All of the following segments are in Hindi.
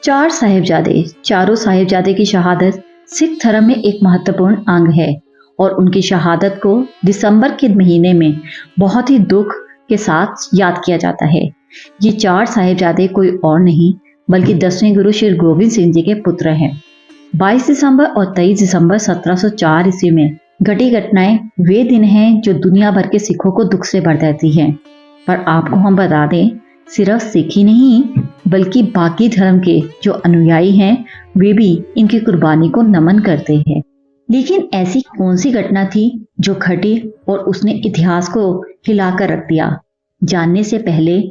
चार साहिबजादे। चारों साहिबजादे की शहादत सिख धर्म में एक महत्वपूर्ण अंग है और उनकी शहादत को दिसंबर के महीने में बहुत ही दुख के साथ याद किया जाता है। ये चार साहिबजादे कोई और नहीं बल्कि 10वें गुरु श्री गोविंद सिंह जी के पुत्र हैं। 22 दिसंबर और 23 दिसंबर 1704 ईस्वी में घटी घटनाएं वे दिन हैं जो दुनिया भर के सिखों को दुख से भर देती हैं। पर आपको हम बता दें, सिर्फ सिख ही नहीं बल्कि बाकी धर्म के जो अनुयायी हैं वे भी इनकी कुर्बानी को नमन करते हैं। लेकिन ऐसी कौन सी घटना थी जो घटी और उसने इतिहास को हिलाकर रख दिया? जानने से पहले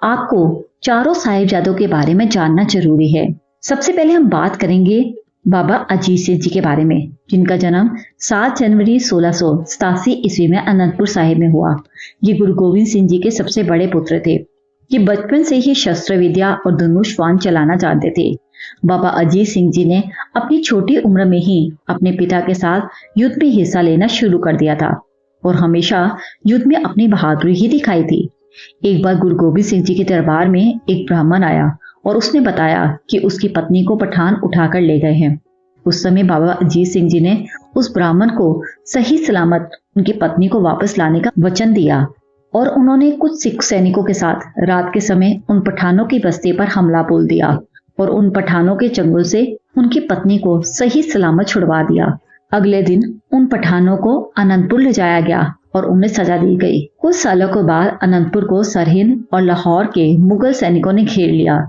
आपको चारों साहिबजादों के बारे में जानना जरूरी है। सबसे पहले हम बात करेंगे बाबा अजीत सिंह जी के बारे में, जिनका जन्म 7 जनवरी 1687 ईस्वी में अनंतपुर साहिब में हुआ। ये गुरु गोविंद सिंह जी के सबसे बड़े पुत्र थे। ये बचपन से ही शस्त्र विद्या और धनुष बाण चलाना जानते थे। बाबा अजीत सिंह जी ने अपनी छोटी उम्र में ही अपने पिता के साथ युद्ध में हिस्सा लेना शुरू कर दिया था और हमेशा युद्ध में अपनी बहादुरी ही दिखाई थी। एक बार गुरु गोविंद सिंह जी के दरबार में एक ब्राह्मण आया और उसने बताया कि उसकी पत्नी को पठान उठाकर ले गए हैं। उस समय बाबा अजीत सिंह जी ने उस ब्राह्मण को सही सलामत उनकी पत्नी को वापस लाने का वचन दिया और उन्होंने कुछ सिख सैनिकों के साथ रात के समय उन पठानों की बस्ती पर हमला बोल दिया और उन पठानों के चंगुल से उनकी पत्नी को सही सलामत छुड़वा दिया। अगले दिन उन पठानों को अनंतपुर ले जाया गया और उन्हें सजा दी गई। कुछ सालों के बाद अनंतपुर को सरहिंद और लाहौर के मुगल सैनिकों ने घेर लिया।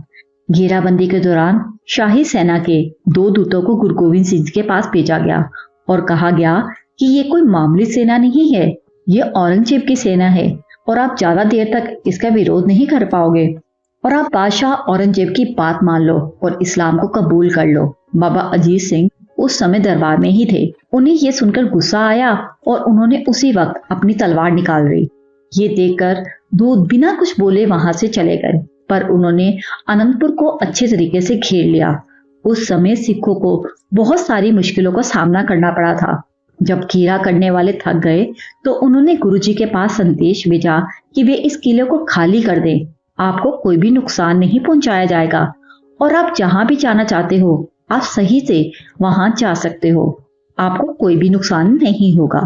घेराबंदी के दौरान शाही सेना के 2 दूतों को गुरु गोविंद सिंह के पास भेजा गया और कहा गया कि ये कोई मामूली सेना नहीं है, ये औरंगजेब की सेना है और आप ज्यादा देर तक इसका विरोध नहीं कर पाओगे और आप बादशाह औरंगजेब की बात मान लो और इस्लाम को कबूल कर लो। बाबा अजीत सिंह उस समय दरबार में ही थे। उन्हें ये सुनकर गुस्सा आया और उन्होंने उसी वक्त अपनी तलवार निकाल ली। ये देखकर दूत बिना कुछ बोले वहां से चले गए, पर उन्होंने अनंतपुर को अच्छे तरीके से घेर लिया। उस समय सिखों को बहुत सारी मुश्किलों का सामना करना पड़ा था। जब घेरा करने वाले थक गए तो उन्होंने गुरुजी के पास संदेश भेजा कि वे इस किले को खाली कर दें। आपको कोई भी नुकसान नहीं पहुंचाया जाएगा और आप जहां भी जाना चाहते हो आप सही से वहां जा सकते हो, आपको कोई भी नुकसान नहीं होगा।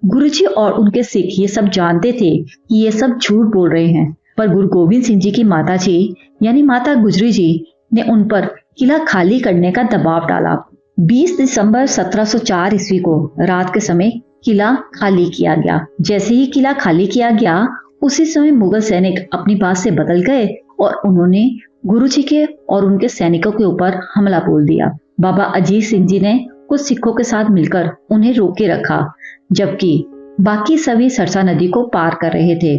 गुरुजी और उनके सिख ये सब जानते थे कि ये सब झूठ बोल रहे हैं, पर गुरु गोविंद सिंह जी की माता जी यानी माता गुजरी जी ने उन पर किला खाली करने का दबाव डाला। 20 दिसंबर 1704 ईस्वी को रात के समय किला खाली किया गया। जैसे ही किला खाली किया गया उसी समय मुगल सैनिक अपनी बात से बदल गए और उन्होंने गुरुजी के और उनके सैनिकों के ऊपर हमला बोल दिया। बाबा अजीत सिंह जी ने कुछ सिखों के साथ मिलकर उन्हें रोक के रखा, जबकि बाकी सभी सरसा नदी को पार कर रहे थे।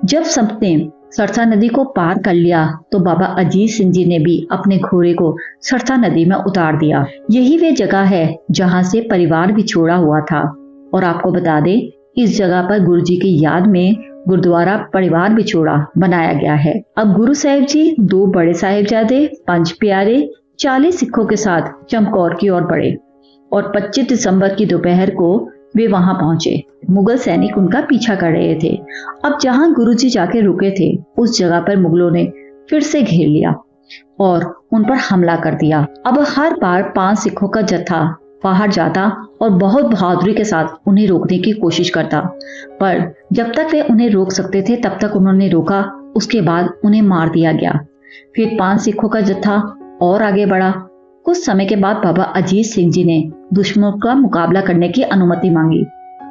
जब सबने सरसा नदी को पार कर लिया तो बाबा अजीत सिंह जी ने भी अपने घोड़े को सरसा नदी में उतार दिया। यही वे जगह है जहां से परिवार बिछोड़ा हुआ था और आपको बता दें, इस जगह पर गुरुजी की याद में गुरुद्वारा परिवार बिछोड़ा बनाया गया है। अब गुरु साहिब जी 2 बड़े साहिबजादे 5 प्यारे 40 सिखों के साथ चमकौर की ओर बढ़े और 25 दिसंबर की दोपहर को वे वहां पहुंचे। मुगल सैनिक उनका पीछा कर रहे थे। अब जहां गुरुजी जाके रुके थे उस जगह पर मुगलों ने फिर से घेर लिया और उन पर हमला कर दिया। अब हर बार 5 सिखों का जत्था बाहर जाता और बहुत बहादुरी के साथ उन्हें रोकने की कोशिश करता, पर जब तक वे उन्हें रोक सकते थे तब तक उन्होंने रोका। उसके बाद उन्हें मार दिया गया। फिर 5 सिखों का जत्था और आगे बढ़ा। कुछ समय के बाद बाबा अजीत सिंह जी ने दुश्मनों का मुकाबला करने की अनुमति मांगी।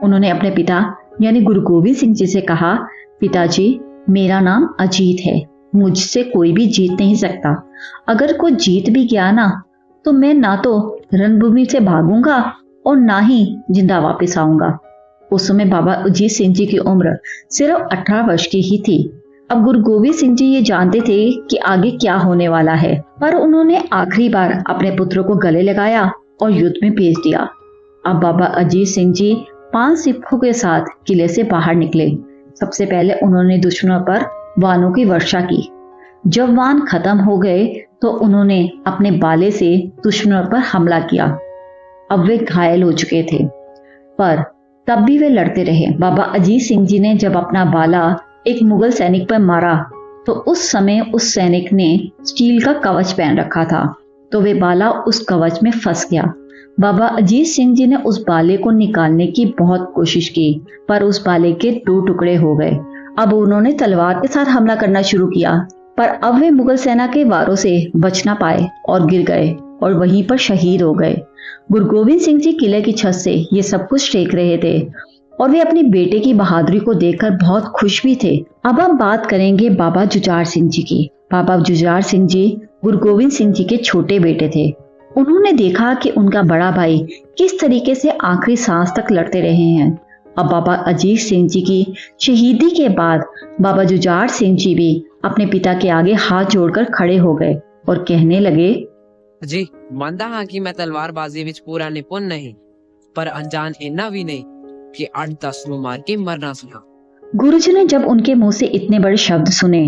उन्होंने अपने पिता यानी गुरु गोविंद सिंह जी से कहा, पिताजी मेरा नाम अजीत है, मुझसे कोई भी जीत नहीं सकता। अगर कोई जीत भी गया ना तो मैं ना तो रणभूमि से भागूंगा और ना ही जिंदा वापस आऊंगा। उस समय बाबा अजीत सिंह जी की उम्र सिर्फ 18 वर्ष की ही थी। अब गुरु गोविंद सिंह जी ये जानते थे कि आगे क्या होने वाला है, पर उन्होंने आखिरी बार अपने पुत्रों को गले लगाया और युद्ध में भेज दिया। अब बाबा अजीत सिंह जी 5 सिखों के साथ किले से बाहर निकले। सबसे पहले उन्होंने दुश्मनों पर वानों की वर्षा की। जब वान खत्म हो गए तो उन्होंने अपने बाले से दुश्मनों पर हमला किया। अब वे घायल हो चुके थे, पर तब भी वे लड़ते रहे। बाबा अजीत सिंह जी ने जब अपना बाला एक मुगल सैनिक पर मारा तो उस समय उस सैनिक ने स्टील का कवच पहन रखा था, तो वे बाला उस कवच में फंस गया। बाबा अजीत सिंह जी ने उस बाले को निकालने की बहुत कोशिश की, पर उस बाले के 2 टुकड़े हो गए। अब उन्होंने तलवार के साथ हमला करना शुरू किया, पर अब वे मुगल सेना के वारों से बच ना पाए और गिर गए और वहीं पर शहीद हो गए। गुरु गोविंद सिंह जी किले की छत से ये सब कुछ देख रहे थे और वे अपने बेटे की बहादुरी को देखकर बहुत खुश भी थे। अब हम बात करेंगे बाबा जुझार सिंह जी की। बाबा जुझार सिंह जी गुरु गोविंद सिंह जी के छोटे बेटे थे। उन्होंने देखा कि उनका बड़ा भाई किस तरीके से आखिरी सांस तक लड़ते रहे हैं। अब बाबा अजीत सिंह जी की शहीदी के बाद बाबा जुझार सिंह जी भी अपने पिता के आगे हाथ जोड़कर खड़े हो गए और कहने लगे, जी मानता हाँ कि मैं तलवारबाजी विच पूरा निपुण नहीं, पर अनजान इन्ना भी नहीं कि 8-10 ਨੂੰ मार के मरना सका। गुरुजी ने जब उनके मुंह से इतने बड़े शब्द सुने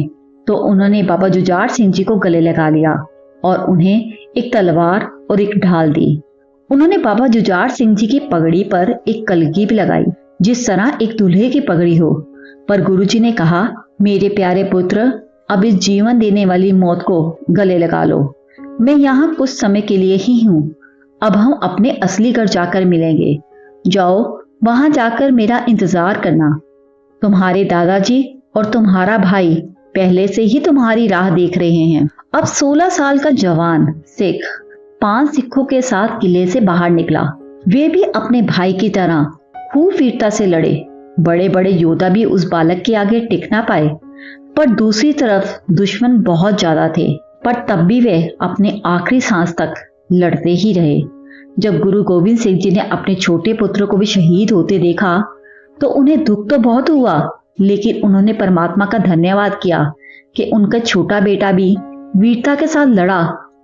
तो उन्होंने बाबा जुझार सिंह जी को गले लगा लिया और उन्हें एक तलवार और एक ढाल दी। उन्होंने बाबा जुझार सिंह जी की पगड़ी पर एक कलगी भी लगाई, जिस तरह एक दूल्हे की पगड़ी हो। पर गुरुजी ने कहा, मेरे प्यारे पुत्र, अब इस जीवन देने वाली मौत को गले लगा लो। मैं यहाँ कुछ समय के लिए ही हूँ। अब हम अपने असली घर जाकर मिलेंगे। जाओ, वहां जाकर मेरा इंतजार करना। तुम्हारे दादाजी और तुम्हारा भाई पहले से ही तुम्हारी राह देख रहे हैं। अब 16 साल का जवान सिख 5 सिखों के साथ किले से बाहर निकला। वे भी अपने भाई की तरह खूब वीरता से लड़े। बड़े बड़े योद्धा भी उस बालक के आगे टिक ना पाए, पर दूसरी तरफ दुश्मन बहुत ज्यादा थे। पर तब भी वे अपने आखिरी सांस तक लड़ते ही रहे। जब गुरु गोविंद सिंह जी ने अपने छोटे पुत्र को भी शहीद होते देखा तो उन्हें दुख तो बहुत हुआ, लेकिन उन्होंने परमात्मा का धन्यवाद किया कि उनका छोटा बेटा भी वीरता के साथ लड़ा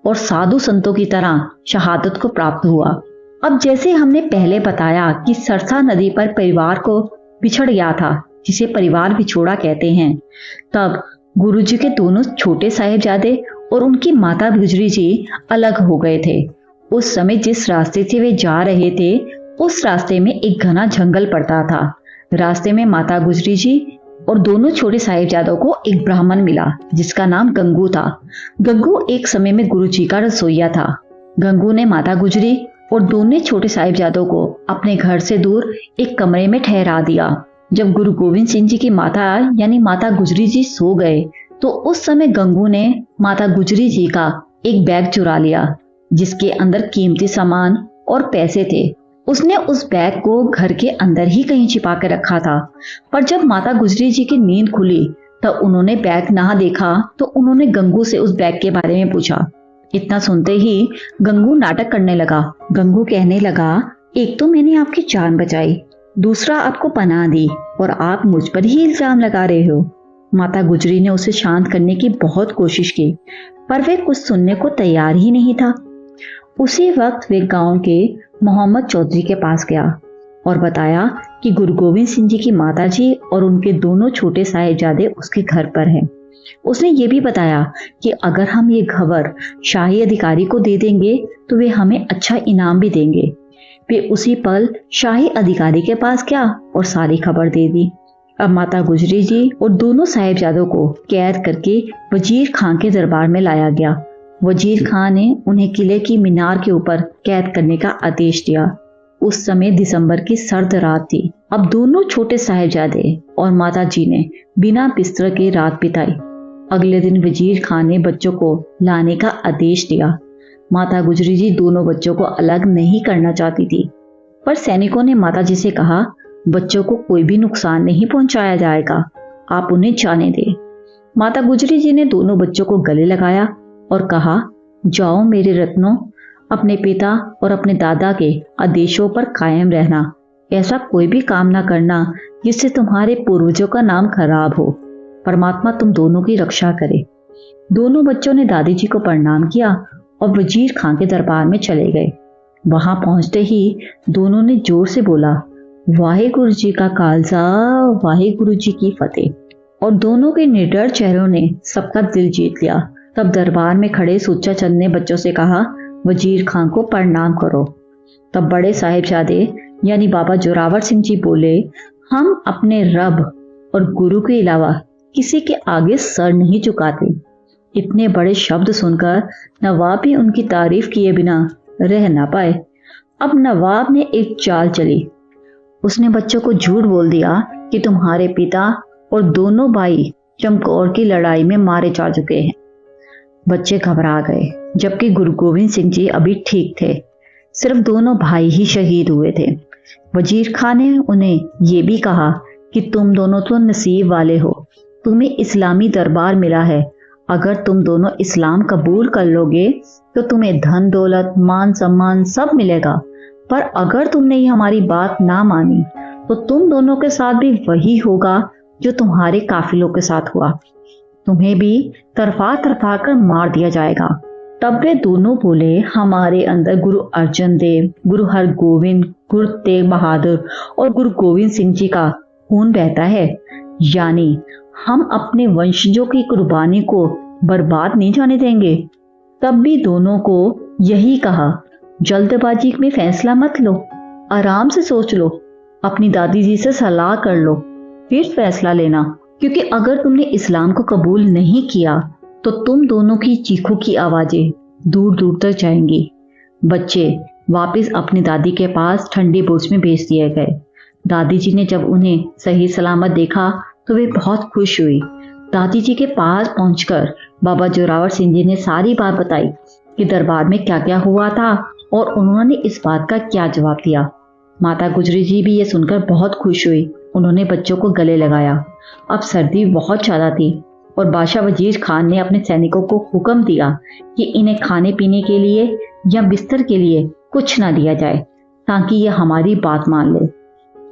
और साधु संतों की तरह शहादत को प्राप्त हुआ। अब जैसे हमने पहले बताया कि सरसा नदी पर परिवार को बिछड़ गया था, जिसे परिवार बिछोड़ा कहते हैं, तब गुरुजी के दोनों छोटे साहिबजादे और उनकी माता गुजरी जी अलग हो गए थे। उस समय जिस रास्ते से वे जा रहे थे, उस रास्ते में एक घना जंगल पड़ता था। रास्ते में माता गुजरी जी और दोनों छोटे साहिबजादों को एक ब्राह्मण मिला, जिसका नाम गंगू था। गंगू एक समय में गुरु जी का रसोइया था। गंगू ने माता गुजरी और दोनों छोटे साहिबजादों को अपने घर से दूर एक कमरे में ठहरा दिया। जब गुरु गोविंद सिंह जी की माता यानी माता गुजरी जी सो गए, तो उस समय गंगू ने माता गुजरी जी का एक बैग चुरा लिया, जिसके अंदर कीमती सामान और पैसे थे। उसने उस बैग को घर के अंदर ही कहीं छिपा के रखा था। पर जब माता गुजरी जी की नींद खुली तब उन्होंने बैग ना देखा, तो उन्होंने गंगू से उस बैग के बारे में पूछा। इतना सुनते ही गंगू नाटक करने लगा। गंगू कहने लगा, एक तो मैंने आपकी जान बचाई, दूसरा आपको पनाह दी और आप मुझ पर ही इल्जाम लगा रहे हो। माता गुजरी ने उसे शांत करने की बहुत कोशिश की, पर वे कुछ सुनने को तैयार ही नहीं था। उसी वक्त वे गांव के मोहम्मद चौधरी के पास गया और बताया कि गुरु गोविंद सिंह जी की माताजी और उनके दोनों छोटे साहिबजादे उसके घर पर हैं। उसने ये भी बताया कि अगर हम ये खबर शाही अधिकारी को दे देंगे तो वे हमें अच्छा इनाम भी देंगे। वे उसी पल शाही अधिकारी के पास गया और सारी खबर दे दी। अब माता गुजरी जी और दोनों साहिबजादों को कैद करके वजीर खां के दरबार में लाया गया। वजीर खां ने उन्हें किले की मीनार के ऊपर कैद करने का आदेश दिया। उस समय दिसंबर की सर्द रात थी। अब दोनों छोटे साहिबजादे और माता जी ने बिना बिस्तर के रात बिताई। अगले दिन वजीर खां ने बच्चों को लाने का आदेश दिया। माता गुजरी जी दोनों बच्चों को अलग नहीं करना चाहती थी, पर सैनिकों ने माता जी से कहा, बच्चों को कोई भी नुकसान नहीं पहुंचाया जाएगा, आप उन्हें जाने दें। माता गुजरी जी ने दोनों बच्चों को गले लगाया और कहा, जाओ मेरे रत्नों, अपने पिता और अपने दादा के आदेशों पर कायम रहना। ऐसा कोई भी काम ना करना जिससे तुम्हारे पूर्वजों का नाम खराब हो। परमात्मा तुम दोनों की रक्षा करे। दोनों बच्चों ने दादी जी को प्रणाम किया और वजीर खां के दरबार में चले गए। वहां पहुंचते ही दोनों ने जोर से बोला, वाहेगुरु जी का खालसा, वाहेगुरु जी की फतेह। और दोनों के निडर चेहरों ने सबका दिल जीत लिया। तब दरबार में खड़े सुच्चा चंद ने बच्चों से कहा, वजीर खां को प्रणाम करो। तब बड़े साहिबजादे यानी बाबा जोरावर सिंह जी बोले, हम अपने रब और गुरु के अलावा किसी के आगे सर नहीं झुकाते। इतने बड़े शब्द सुनकर नवाब भी उनकी तारीफ किए बिना रह ना पाए। अब नवाब ने एक चाल चली। उसने बच्चों को झूठ बोल दिया कि तुम्हारे पिता और दोनों भाई चमकौर की लड़ाई में मारे जा चुके हैं। बच्चे घबरा गए, जबकि गुरु गोविंद सिंह जी अभी ठीक थे। सिर्फ दोनों भाई ही शहीद हुए थे। वजीर खान ने उन्हें ये भी कहा कि तुम दोनों तो नसीब वाले हो, तुम्हें इस्लामी दरबार मिला है। अगर तुम दोनों इस्लाम कबूल कर लोगे तो तुम्हें धन दौलत मान सम्मान सब मिलेगा, पर अगर तुमने हमारी बात ना मानी तो तुम दोनों के साथ भी वही होगा जो तुम्हारे काफिलों के साथ हुआ। तुम्हें भी तरफा तरफा कर मार दिया जाएगा। तब वे दोनों बोले, हमारे अंदर गुरु अर्जन देव, गुरु हरगोविंद, गुरु तेग बहादुर और गुरु गोविंद सिंह जी का खून बहता है, यानी हम अपने वंशजों की कुर्बानी को बर्बाद नहीं जाने देंगे। तब भी दोनों को यही कहा, जल्दबाजी में फैसला मत लो, आराम से सोच लो, अपनी दादी जी से सलाह कर लो, फिर फैसला लेना। क्योंकि अगर तुमने इस्लाम को कबूल नहीं किया तो तुम दोनों की चीखों की आवाजें दूर दूर तक जाएंगी। बच्चे वापस अपनी दादी के पास ठंडी बुर्ज में भेज दिए गए। दादी जी ने जब उन्हें सही सलामत देखा तो वे बहुत खुश हुई। दादी जी के पास पहुंचकर बाबा जोरावर सिंह जी ने सारी बात बताई कि दरबार में क्या क्या हुआ था और उन्होंने इस बात का क्या जवाब दिया। माता गुजरी जी भी ये सुनकर बहुत खुश हुई। उन्होंने बच्चों को गले लगाया। अब सर्दी बहुत ज्यादा थी और बादशाह वजीर खान ने अपने सैनिकों को हुक्म दिया कि इन्हें खाने पीने के लिए या बिस्तर के लिए कुछ ना दिया जाए, ताकि ये हमारी बात मान ले।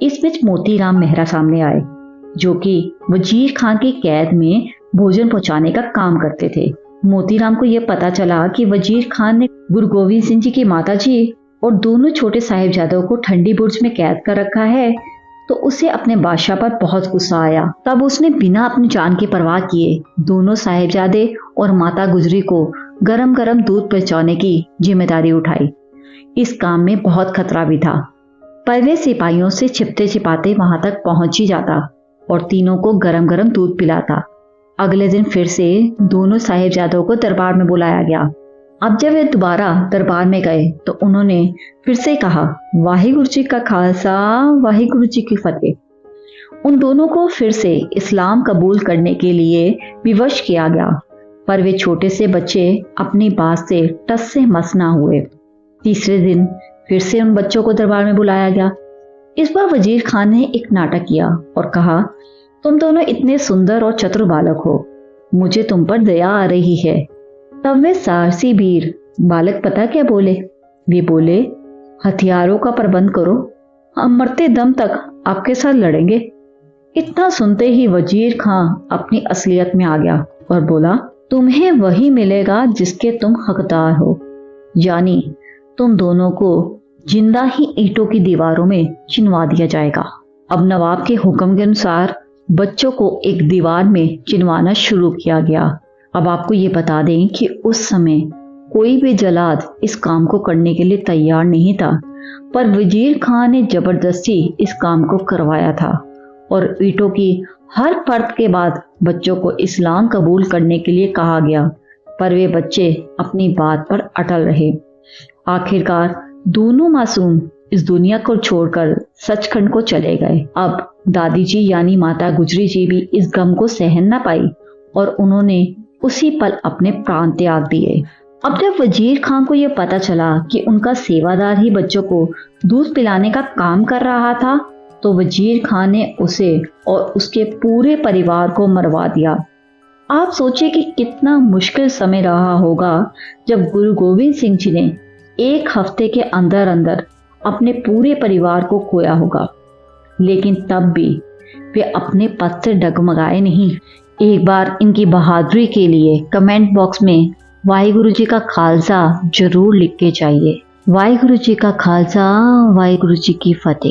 इस बीच मोतीराम मेहरा सामने आए, जो कि वजीर खान की कैद में भोजन पहुंचाने का काम करते थे। मोतीराम को यह पता चला कि वजीर खान ने गुरु गोविंद सिंह जी की माता जी और दोनों छोटे साहिबजादों को ठंडी बुर्ज में कैद कर रखा है, तो उसे अपने बादशाह पर बहुत गुस्सा आया। तब उसने बिना अपनी जान की परवाह किए दोनों साहिबजादे और माता गुजरी को गरम गरम दूध पहुंचाने की जिम्मेदारी उठाई। इस काम में बहुत खतरा भी था, पर वे सिपाहियों से छिपते छिपाते वहां तक पहुंच ही जाता और तीनों को गरम गरम दूध पिलाता। अगले दिन फिर से दोनों साहिबजादों को दरबार में बुलाया गया। अब जब वे दोबारा दरबार में गए तो उन्होंने फिर से कहा, वाहिगुरु जी का खालसा, वाहिगुरु जी की फतेह। उन दोनों को फिर से इस्लाम कबूल करने के लिए विवश किया गया, पर वे छोटे से बच्चे अपनी बात से टस से मस ना हुए। तीसरे दिन फिर से उन बच्चों को दरबार में बुलाया गया। इस बार वजीर खान ने एक नाटक किया और कहा, तुम दोनों इतने सुंदर और चतुर बालक हो, मुझे तुम पर दया आ रही है। तब वे साहसी वीर बालक पता क्या बोले? वे बोले, हथियारों का प्रबंध करो, हम मरते दम तक आपके साथ लड़ेंगे। इतना सुनते ही वजीर खां अपनी असलियत में आ गया और बोला, तुम्हें वही मिलेगा जिसके तुम हकदार हो, यानी तुम दोनों को जिंदा ही ईंटों की दीवारों में चिनवा दिया जाएगा। अब नवाब के हुक्म के अनुसार बच्चों को एक दीवार में चिनवाना शुरू किया गया। अब आपको ये बता दें कि उस समय कोई भी जल्लाद इस काम को करने के लिए तैयार नहीं था, पर वजीर खान ने जबरदस्ती इस काम को करवाया था और ईंटों की हर परत के बाद बच्चों को इस्लाम कबूल करने के लिए कहा गया, पर वे बच्चे अपनी बात पर अटल रहे। आखिरकार दोनों मासूम इस दुनिया को छोड़कर सचखंड को चले गए। अब दादी जी यानी माता गुजरी जी भी इस गम को सहन न पाई और उन्होंने उसी पल अपने प्राण त्याग दिए। अब जब वजीर खान को यह पता चला कि उनका सेवादार ही बच्चों को दूध पिलाने का काम कर रहा था, तो वजीर खान ने उसे और उसके पूरे परिवार को मरवा दिया। आप सोचिए कि कितना मुश्किल समय रहा होगा जब गुरु गोविंद सिंह जी ने एक हफ्ते के अंदर अंदर अपने पूरे परिवार को खोया होगा, लेकिन तब भी वे अपने पद से डगमगाए नहीं। एक बार इनकी बहादुरी के लिए कमेंट बॉक्स में वाहिगुरु जी का खालसा जरूर लिख के जाइए। वाहिगुरु जी का खालसा, वाहिगुरु जी की फतेह।